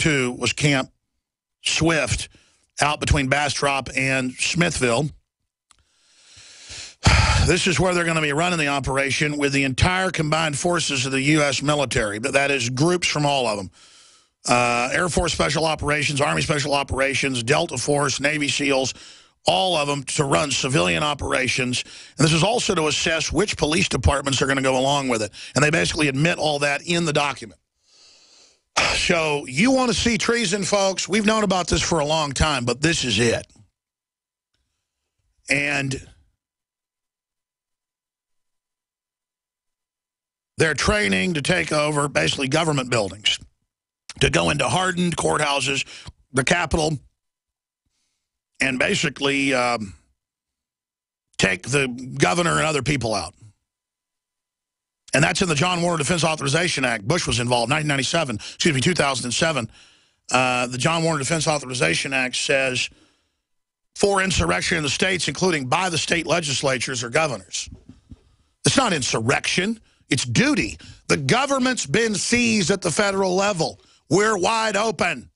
II was Camp Swift out between Bastrop and Smithville. This is where they're going to be running the operation with the entire combined forces of the U.S. military. But that is groups from all of them. Air Force Special Operations, Army Special Operations, Delta Force, Navy SEALs, all of them to run civilian operations. And this is also to assess which police departments are going to go along with it. And they basically admit all that in the document. So you want to see treason, folks? We've known about this for a long time, but this is it. And they're training to take over basically government buildings, to go into hardened courthouses, the Capitol, and basically take the governor and other people out. And that's in the John Warner Defense Authorization Act. Bush was involved, 2007. The John Warner Defense Authorization Act says for insurrection in the states, including by the state legislatures or governors. It's not insurrection. It's duty. The government's been seized at the federal level. We're wide open.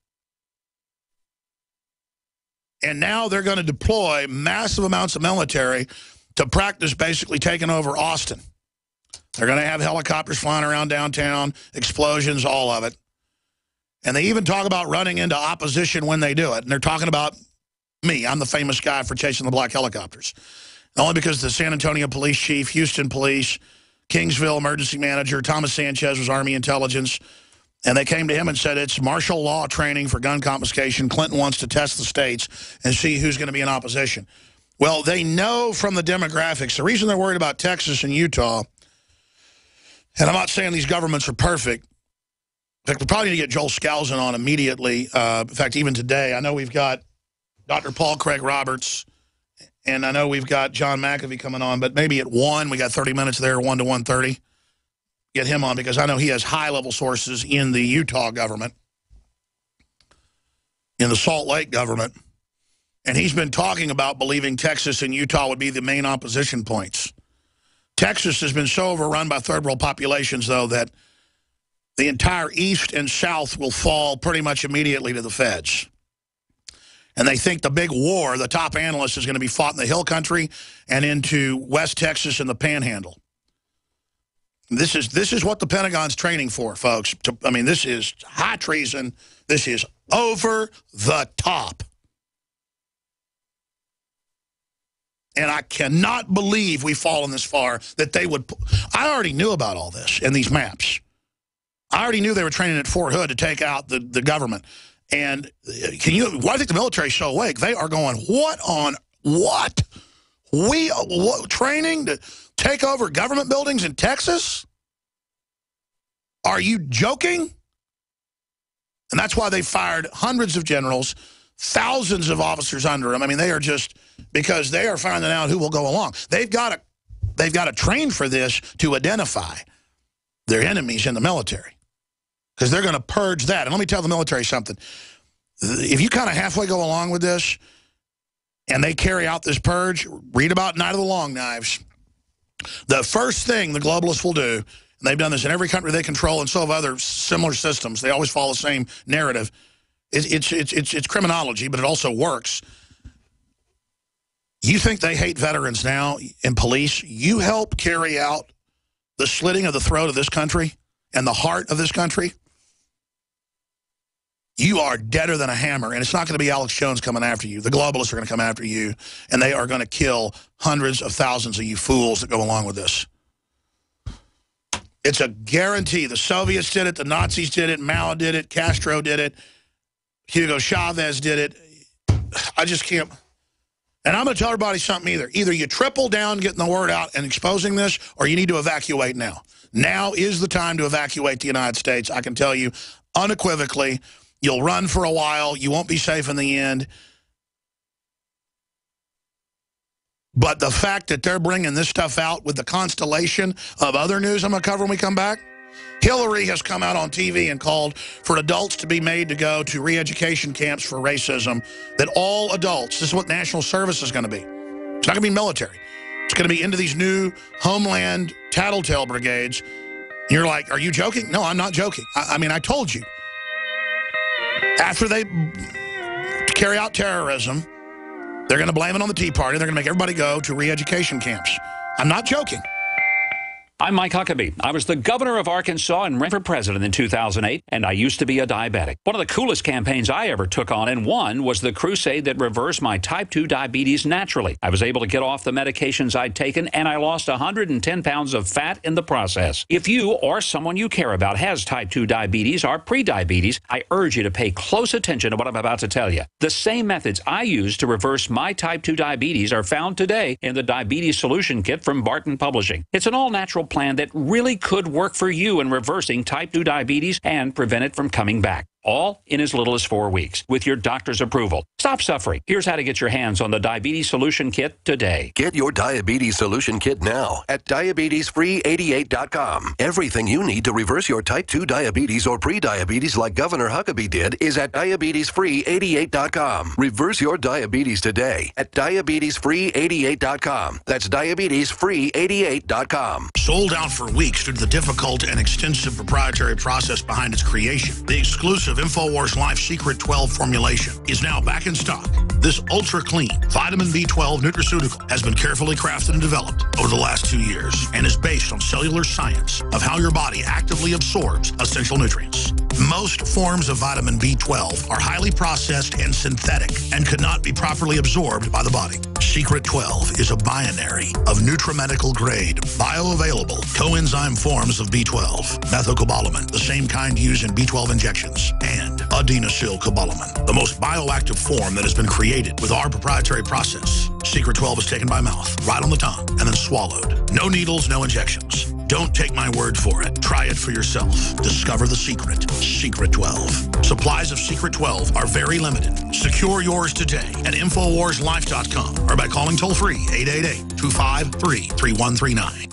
And now they're going to deploy massive amounts of military to practice basically taking over Austin. They're going to have helicopters flying around downtown, explosions, all of it. And they even talk about running into opposition when they do it. And they're talking about me. I'm the famous guy for chasing the black helicopters. Only because the San Antonio police chief, Houston police, Kingsville emergency manager, Thomas Sanchez was Army intelligence. And they came to him and said, it's martial law training for gun confiscation. Clinton wants to test the states and see who's going to be in opposition. Well, they know from the demographics, the reason they're worried about Texas and Utah, and I'm not saying these governments are perfect. In fact, we probably need to get Joel Skousen on immediately. In fact, even today, I know we've got Dr. Paul Craig Roberts, and I know we've got John McAfee coming on, but maybe at 1, we got 30 minutes there, 1 to 1:30. Get him on because I know he has high-level sources in the Utah government, in the Salt Lake government, and he's been talking about believing Texas and Utah would be the main opposition points. Texas has been so overrun by third-world populations, though, that the entire east and south will fall pretty much immediately to the feds. And they think the big war, the top analyst, is going to be fought in the Hill Country and into West Texas and the Panhandle. This is what the Pentagon's training for, folks. I mean, this is high treason. This is over the top. And I cannot believe we've fallen this far that they would. I already knew about all this in these maps. I already knew they were training at Fort Hood to take out the government. And why I think the military's so awake? They are going, what? Training to take over government buildings in Texas? Are you joking? And that's why they fired hundreds of generals, thousands of officers under them. I mean, they are just, because they are finding out who will go along. They've got to train for this to identify their enemies in the military, because they're going to purge that. And let me tell the military something. If you kind of halfway go along with this and they carry out this purge, read about Night of the Long Knives. The first thing the globalists will do, and they've done this in every country they control and so have other similar systems, they always follow the same narrative. It's criminology, but it also works. You think they hate veterans now and police? You help carry out the slitting of the throat of this country and the heart of this country? You are deader than a hammer, and it's not going to be Alex Jones coming after you. The globalists are going to come after you, and they are going to kill hundreds of thousands of you fools that go along with this. It's a guarantee. The Soviets did it. The Nazis did it. Mao did it. Castro did it. Hugo Chavez did it. I just can't. And I'm going to tell everybody something either. Either you triple down getting the word out and exposing this, or you need to evacuate now. Now is the time to evacuate the United States. I can tell you unequivocally, you'll run for a while. You won't be safe in the end. But the fact that they're bringing this stuff out with the constellation of other news I'm going to cover when we come back. Hillary has come out on TV and called for adults to be made to go to re-education camps for racism, that all adults, this is what national service is going to be. It's not going to be military. It's going to be into these new homeland tattletale brigades. And you're like, are you joking? No, I'm not joking. I mean, I told you. After they carry out terrorism, they're going to blame it on the Tea Party. They're going to make everybody go to re-education camps. I'm not joking. I'm Mike Huckabee. I was the governor of Arkansas and ran for president in 2008, and I used to be a diabetic. One of the coolest campaigns I ever took on and won was the crusade that reversed my type 2 diabetes naturally. I was able to get off the medications I'd taken, and I lost 110 pounds of fat in the process. If you or someone you care about has type 2 diabetes or prediabetes, I urge you to pay close attention to what I'm about to tell you. The same methods I used to reverse my type 2 diabetes are found today in the Diabetes Solution Kit from Barton Publishing. It's an all-natural plan that really could work for you in reversing type 2 diabetes and prevent it from coming back. All in as little as 4 weeks with your doctor's approval. Stop suffering. Here's how to get your hands on the Diabetes Solution Kit today. Get your Diabetes Solution Kit now at diabetesfree88.com. Everything you need to reverse your type 2 diabetes or prediabetes like Governor Huckabee did is at diabetesfree88.com. Reverse your diabetes today at diabetesfree88.com. That's diabetesfree88.com. Sold out for weeks due to the difficult and extensive proprietary process behind its creation. The exclusive InfoWars Life Secret 12 formulation is now back in stock. This ultra-clean vitamin B12 nutraceutical has been carefully crafted and developed over the last 2 years and is based on cellular science of how your body actively absorbs essential nutrients. Most forms of vitamin B12 are highly processed and synthetic and could not be properly absorbed by the body. Secret 12 is a binary of nutramedical grade, bioavailable coenzyme forms of B12, methylcobalamin, the same kind used in B12 injections, and adenosylcobalamin, the most bioactive form that has been created with our proprietary process. Secret 12 is taken by mouth, right on the tongue, and then swallowed. No needles, no injections. Don't take my word for it. Try it for yourself. Discover the secret. Secret 12. Supplies of Secret 12 are very limited. Secure yours today at InfoWarsLife.com or by calling toll-free 888-253-3139.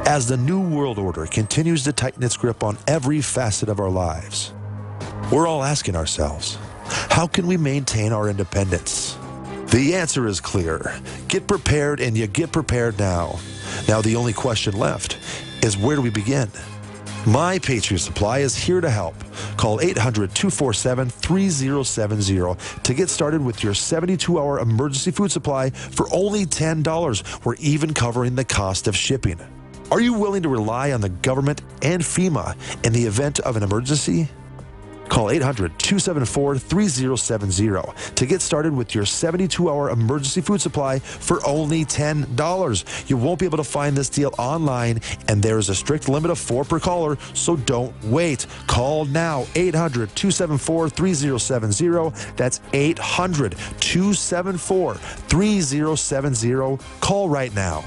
As the New World Order continues to tighten its grip on every facet of our lives, we're all asking ourselves, how can we maintain our independence? The answer is clear. Get prepared, and you get prepared now. Now the only question left is, where do we begin? My Patriot Supply is here to help. Call 800-247-3070 to get started with your 72-hour emergency food supply for only $10. We're even covering the cost of shipping. Are you willing to rely on the government and FEMA in the event of an emergency? Call 800-274-3070 to get started with your 72-hour emergency food supply for only $10. You won't be able to find this deal online, and there is a strict limit of 4 per caller, so don't wait. Call now, 800-274-3070. That's 800-274-3070. Call right now.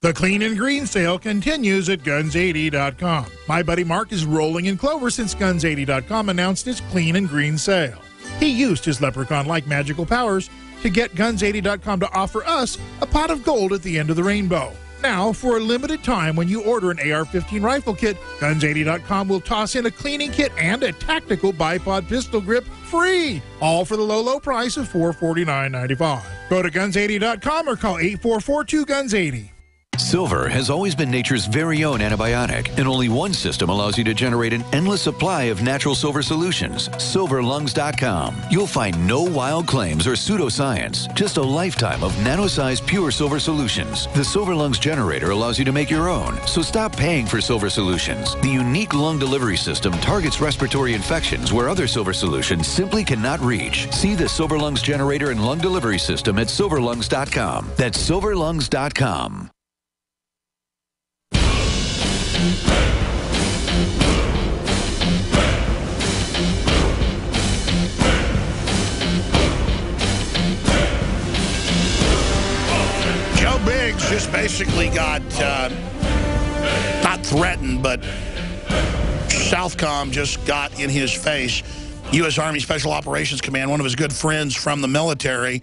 The Clean and Green sale continues at Guns80.com. My buddy Mark is rolling in clover since Guns80.com announced its Clean and Green sale. He used his leprechaun-like magical powers to get Guns80.com to offer us a pot of gold at the end of the rainbow. Now, for a limited time, when you order an AR-15 rifle kit, Guns80.com will toss in a cleaning kit and a tactical bipod pistol grip free, all for the low, low price of $449.95. Go to Guns80.com or call 844-2-GUNS80. Silver has always been nature's very own antibiotic, and only one system allows you to generate an endless supply of natural silver solutions. SilverLungs.com. You'll find no wild claims or pseudoscience, just a lifetime of nano-sized pure silver solutions. The Silver Lungs generator allows you to make your own, so stop paying for silver solutions. The unique lung delivery system targets respiratory infections where other silver solutions simply cannot reach. See the Silver Lungs generator and lung delivery system at SilverLungs.com. That's SilverLungs.com. Joe Biggs just basically got, not threatened, but Southcom just got in his face. U.S. Army Special Operations Command, one of his good friends from the military,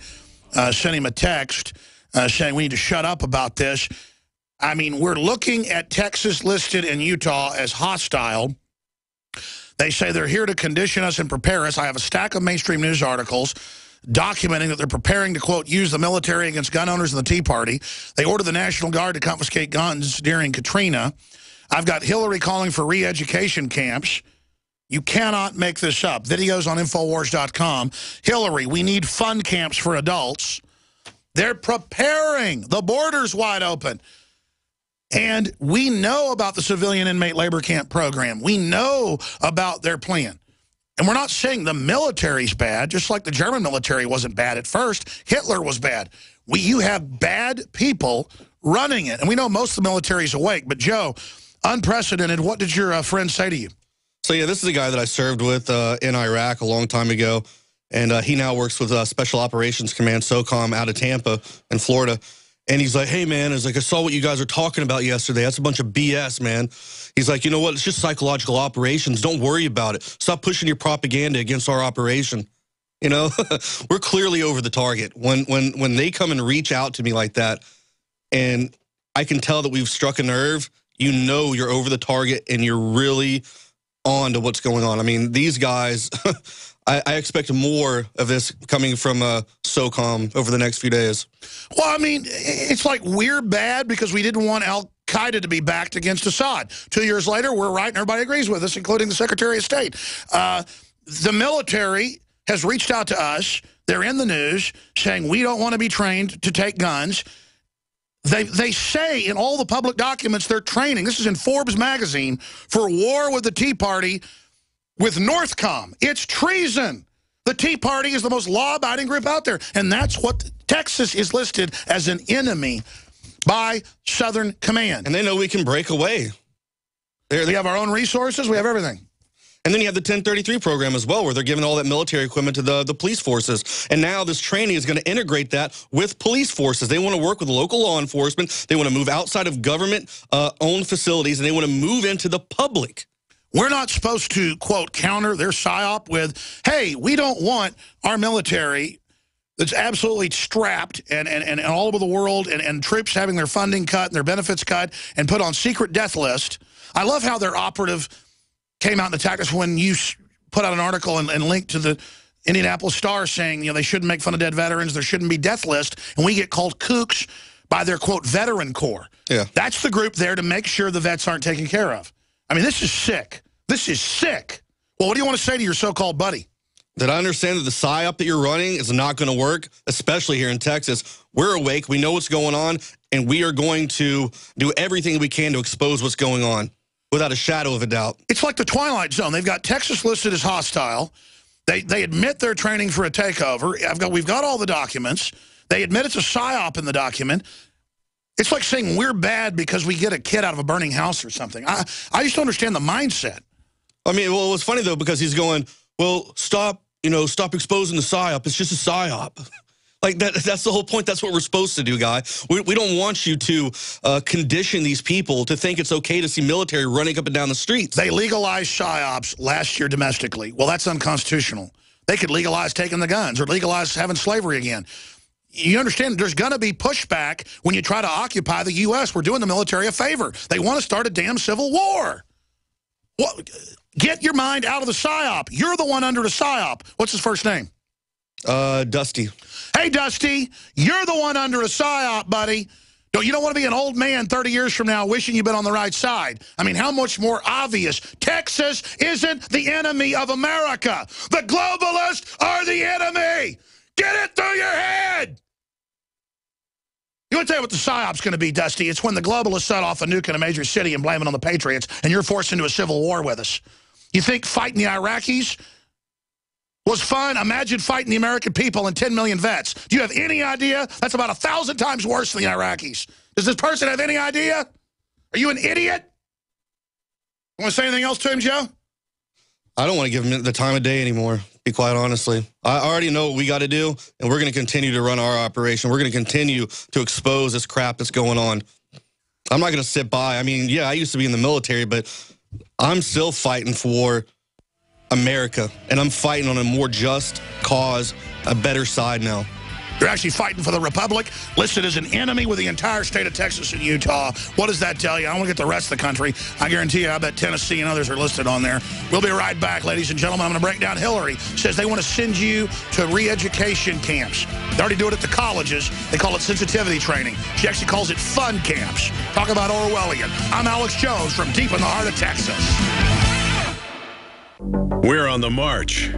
sent him a text saying we need to shut up about this. I mean, we're looking at Texas listed and Utah as hostile. They say they're here to condition us and prepare us. I have a stack of mainstream news articles documenting that they're preparing to, quote, use the military against gun owners and the Tea Party. They ordered the National Guard to confiscate guns during Katrina. I've got Hillary calling for re-education camps. You cannot make this up. Videos on Infowars.com. Hillary, we need fun camps for adults. They're preparing. The border's wide open. And we know about the civilian inmate labor camp program. We know about their plan. And we're not saying the military's bad, just like the German military wasn't bad at first. Hitler was bad. You have bad people running it. And we know most of the military's awake. But, Joe, unprecedented. What did your friend say to you? So, yeah, this is a guy that I served with in Iraq a long time ago. And he now works with Special Operations Command, SOCOM, out of Tampa in Florida. And he's like, hey, man, I saw what you guys were talking about yesterday. That's a bunch of BS, man. He's like, you know what? It's just psychological operations. Don't worry about it. Stop pushing your propaganda against our operation. You know, we're clearly over the target. When they come and reach out to me like that, and I can tell that we've struck a nerve, you know you're over the target and you're really on to what's going on. I mean, these guys, I expect more of this coming from SOCOM over the next few days. Well, I mean, it's like we're bad because we didn't want Al-Qaeda to be backed against Assad. 2 years later, we're right and everybody agrees with us, including the Secretary of State. The military has reached out to us. They're in the news saying we don't want to be trained to take guns. They say in all the public documents they're training. This is in Forbes magazine for war with the Tea Party with Northcom. It's treason. The Tea Party is the most law-abiding group out there. And that's what Texas is listed as an enemy by Southern Command. And they know we can break away. We have our own resources. We have everything. And then you have the 1033 program as well, where they're giving all that military equipment to the police forces. And now this training is going to integrate that with police forces. They want to work with local law enforcement. They want to move outside of government-owned facilities, and they want to move into the public. We're not supposed to, quote, counter their PSYOP with, hey, we don't want our military that's absolutely strapped and all over the world and troops having their funding cut and their benefits cut and put on secret death list. I love how their operative came out and attacked us when you put out an article and linked to the Indianapolis Star saying, you know, they shouldn't make fun of dead veterans, there shouldn't be death list, and we get called kooks by their, quote, veteran corps. Yeah. That's the group there to make sure the vets aren't taken care of. I mean, this is sick. This is sick. Well, what do you want to say to your so-called buddy? That I understand that the PSYOP that you're running is not going to work, especially here in Texas. We're awake. We know what's going on, and we are going to do everything we can to expose what's going on without a shadow of a doubt. It's like the Twilight Zone. They've got Texas listed as hostile. They admit they're training for a takeover. We've got all the documents. They admit it's a PSYOP in the document. It's like saying we're bad because we get a kid out of a burning house or something. I just don't understand the mindset. I mean, well, it was funny, though, because he's going, well, stop exposing the PSYOP. It's just a PSYOP. Like, that's the whole point. That's what we're supposed to do, guy. We don't want you to condition these people to think it's okay to see military running up and down the streets. They legalized PSYOPs last year domestically. Well, that's unconstitutional. They could legalize taking the guns or legalize having slavery again. You understand there's going to be pushback when you try to occupy the U.S. We're doing the military a favor. They want to start a damn civil war. Well, get your mind out of the PSYOP. You're the one under the PSYOP. What's his first name? Dusty. Hey, Dusty, you're the one under a PSYOP, buddy. You don't want to be an old man 30 years from now wishing you've been on the right side. I mean, how much more obvious? Texas isn't the enemy of America. The globalists are the enemy. Get it through your head. You want to tell you what the PSYOP's going to be, Dusty? It's when the globalists set off a nuke in a major city and blame it on the Patriots, and you're forced into a civil war with us. You think fighting the Iraqis was fun? Imagine fighting the American people and 10 million vets. Do you have any idea? That's about 1,000 times worse than the Iraqis. Does this person have any idea? Are you an idiot? You want to say anything else to him, Joe? I don't want to give him the time of day anymore, be quite honestly. I already know what we got to do, and we're going to continue to run our operation. We're going to continue to expose this crap that's going on. I'm not going to sit by. I mean, yeah, I used to be in the military, but I'm still fighting for America, and I'm fighting on a more just cause, a better side now. You're actually fighting for the Republic, listed as an enemy with the entire state of Texas and Utah. What does that tell you? I want to get the rest of the country. I guarantee you, I bet Tennessee and others are listed on there. We'll be right back, ladies and gentlemen. I'm going to break down Hillary. Says they want to send you to re-education camps. They already do it at the colleges. They call it sensitivity training. She actually calls it fun camps. Talk about Orwellian. I'm Alex Jones from deep in the heart of Texas. We're on the march.